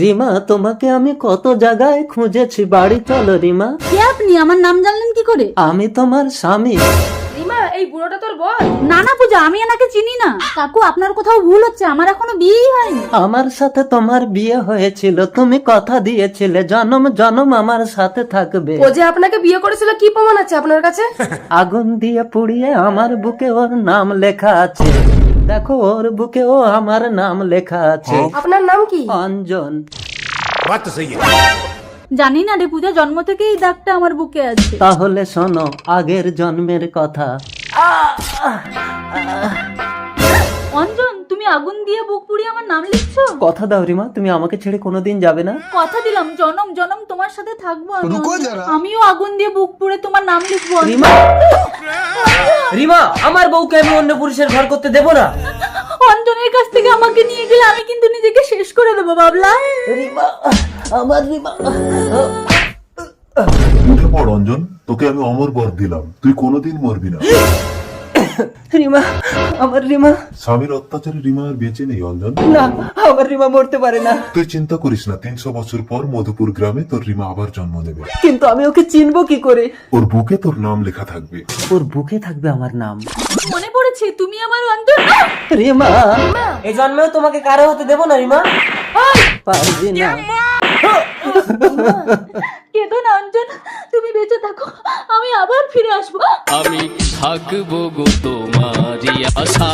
রিমা, তোমাকে আমি কত জায়গায় খুঁজেছি, বাড়ি চলো রিমা। কে আপনি? আমার নাম জানলেন কি করে? আমি তোমার স্বামী। রিমা, এই বুড়োটা তোর বল? না না পূজা, আমি এনাকে চিনি না। কাকু, আপনার কোথাও ভুল হচ্ছে, আমার এখনো বিয়েই হয়নি। আমার সাথে তোমার বিয়ে হয়েছিল, তুমি কথা দিয়েছিলে জনম জনম আমার সাথে থাকবে। ও যে আপনাকে বিয়ে করেছিল, কি প্রমাণ আছে আপনার কাছে? আগুন দিয়ে পুড়িয়ে আমার বুকে ওর নাম লেখা আছে, দেখো ওর বুকে ও আমার নাম লেখা আছে। আপনার নাম কি? অঞ্জন। জানি না রে পূজা, জন্ম থেকেই এই দাগটা আমার বুকে আছে। তাহলে শোনো আগের জন্মের কথা। অঞ্জন, তুমি আগুন দিয়ে বুক পুড়িয়ে আমার নাম লিখছো? কথা দাও রিমা, তুমি আমাকে ছেড়ে কোনোদিন যাবে না। কথা দিলাম, জনম জনম তোমার সাথে থাকবো আমি। আমিও আগুন দিয়ে বুক পুড়ে তোমার নাম লিখবো। রিমা, রিমা, আমার বউকে আমি অন্য পুরুষের ঘর করতে দেব না। অঞ্জনের কাছ থেকে আমাকে নিয়ে গেলে আমি কিন্তু নিজেকে শেষ করে দেবো বাবলা। রিমা, আমার রিমা। উঠে পড় অঞ্জন, তোকে আমি অমর বর দিলাম, তুই কোনোদিন মরবি না। রিমা, আমার রিমা। স্বামীর অত্যাচারে রিমা আর বেঁচে নেই অঞ্জন। না, আমার রিমা মরতে পারে না। তুই চিন্তা করিস না, 300 বছর পর মধুপুর গ্রামে তোর রিমা আবার জন্ম নেবে। কিন্তু আমি ওকে চিনবো কি করে? ওর বুকে তোর নাম লেখা থাকবে। ওর বুকে থাকবে আমার নাম। মনে পড়েছে, তুমি আমার অঞ্জন। রিমা, এই জন্মেও তোমাকে কারো হতে দেব না রিমা। পারবি না। কেঁদো না অঞ্জন, তুমি বেঁচে থাকো, আমি আবার ফিরে আসবো। আমি থাকবো গো তোমারই আশা।